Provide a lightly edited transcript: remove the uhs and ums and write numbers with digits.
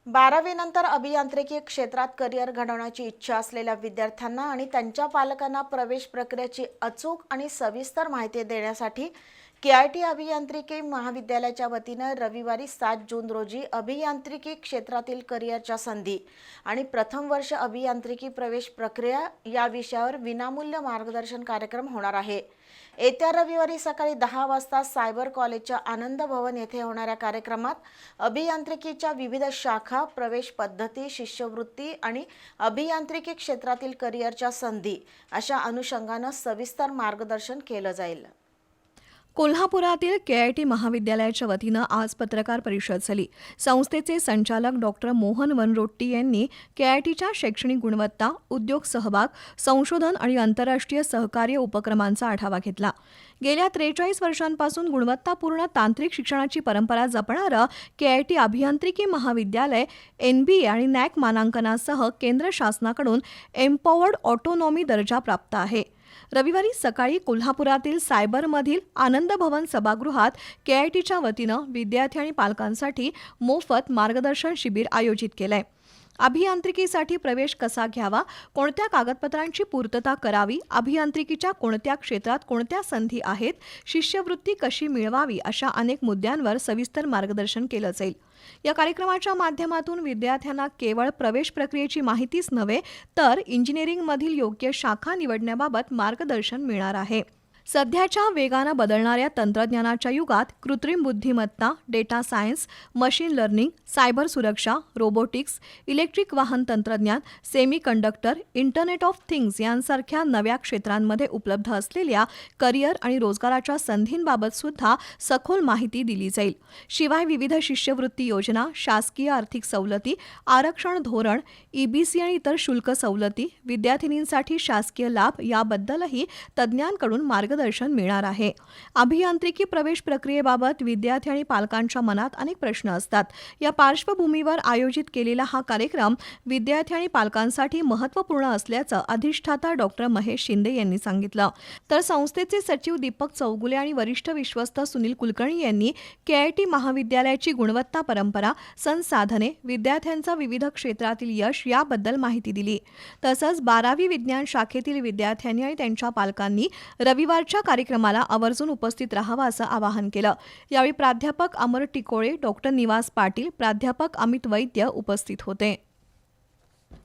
12वी नंतर अभियांत्रिकी क्षेत्रात करिअर घडवण्याची इच्छा असलेल्या विद्यार्थ्यांना आणि त्यांच्या पालकांना प्रवेश प्रक्रियेची अचूक आणि सविस्तर माहिती देण्यासाठी केआयटी अभियांत्रिकी महाविद्यालयाच्या वतीने रविवारी 7 जून रोजी अभियांत्रिकी क्षेत्रातील करिअरच्या संधी आणि प्रथम वर्ष अभियांत्रिकी प्रवेश प्रक्रिया या विषयावर विनामूल्य मार्गदर्शन कार्यक्रम होणार आहे। येत्या रविवारी सकाळी 10 वाजता सायबर कॉलेजच्या आनंद भवन येथे होणाऱ्या कार्यक्रमात अभियांत्रिकीच्या विविध शाखा, प्रवेश पद्धती, शिष्यवृत्ती आणि अभियांत्रिकी क्षेत्रातील करिअरच्या संधी अशा अनुषंगाने सविस्तर मार्गदर्शन केलं जाईल। कोल्हापुरातील केआयटी महाविद्यालयाच्या वतीनं आज पत्रकार परिषद झाली। संस्थेचे संचालक डॉक्टर मोहन वनरोट्टी यांनी केआयटीच्या शैक्षणिक गुणवत्ता, उद्योग सहभाग, संशोधन आणि आंतरराष्ट्रीय सहकार्य उपक्रमांचा आढावा घेतला। गेल्या 43 वर्षांपासून गुणवत्तापूर्ण तांत्रिक शिक्षणाची परंपरा जपणारं केआयटी अभियांत्रिकी महाविद्यालय एनबीए आणि नॅक मानांकनासह केंद्र शासनाकडून एम्पॉवर्ड ऑटोनॉमी दर्जा प्राप्त आहे। रविवारी सकाळी कोल्हापुरातील सायबरमधील आनंद भवन सभागृहात केआयटीच्या वतीनं विद्यार्थी आणि पालकांसाठी मोफत मार्गदर्शन शिबिर आयोजित केलंय। अभियांत्रिकीसाठी प्रवेश कसा घ्यावा, कोणत्या कागदपत्रांची पूर्तता करावी, अभियांत्रिकीच्या कोणत्या क्षेत्रात कोणत्या संधी आहेत, शिष्यवृत्ती कशी मिळवावी अशा अनेक मुद्द्यांवर सविस्तर मार्गदर्शन केलं जाईल। या कार्यक्रमाच्या माध्यमातून विद्यार्थ्यांना केवळ प्रवेश प्रक्रियेची माहितीच नव्हे तर इंजिनिअरिंगमधील योग्य शाखा निवडण्याबाबत मार्गदर्शन मिळणार आहे। सध्याच्या वेगानं बदलणाऱ्या तंत्रज्ञानाच्या युगात कृत्रिम बुद्धिमत्ता, data science, machine learning, cyber सुरक्षा, रोबोटिक्स, इलेक्ट्रिक वाहन तंत्रज्ञान, सेमीकंडक्टर, इंटरनेट ऑफ थिंग्स यांसारख्या नव्या क्षेत्रांमध्ये उपलब्ध असलेल्या करिअर आणि रोजगाराच्या संधींबाबत सुद्धा सखोल माहिती दिली जाईल। शिवाय विविध शिष्यवृत्ती योजना, शासकीय आर्थिक सवलती, आरक्षण धोरण, ईबीसी आणि इतर शुल्क सवलती, विद्यार्थिनींसाठी शासकीय लाभ याबद्दलही तज्ज्ञांकडून मार्गदर्शन मिळणार आहे। अभियांत्रिकी प्रवेश प्रक्रियेबाबत विद्यार्थी आणि पालकांच्या मनात अनेक प्रश्न असतात। या पार्श्वभूमीवर आयोजित केलेला हा कार्यक्रम विद्यार्थी आणि पालकांसाठी महत्त्वपूर्ण असल्याचं अधिष्ठाता डॉक्टर महेश शिंदे यांनी सांगितलं। तर संस्थेचे सचिव दीपक चौगुले आणि वरिष्ठ विश्वस्त सुनील कुलकर्णी यांनी केआयटी महाविद्यालयाची गुणवत्ता परंपरा, संसाधने, विद्यार्थ्यांचा विविध क्षेत्रातील यश याबद्दल माहिती दिली। तसंच 12वी विज्ञान शाखेतील विद्यार्थ्यांनी आणि त्यांच्या पालकांनी रविवारच्या कार्यक्रमाला आवर्जून उपस्थित राहावं असं आवाहन केलं। यावेळी प्राध्यापक अमर टिकोळे, डॉक्टर निवास पाटील, प्राध्यापक अमित वैद्य उपस्थित होते।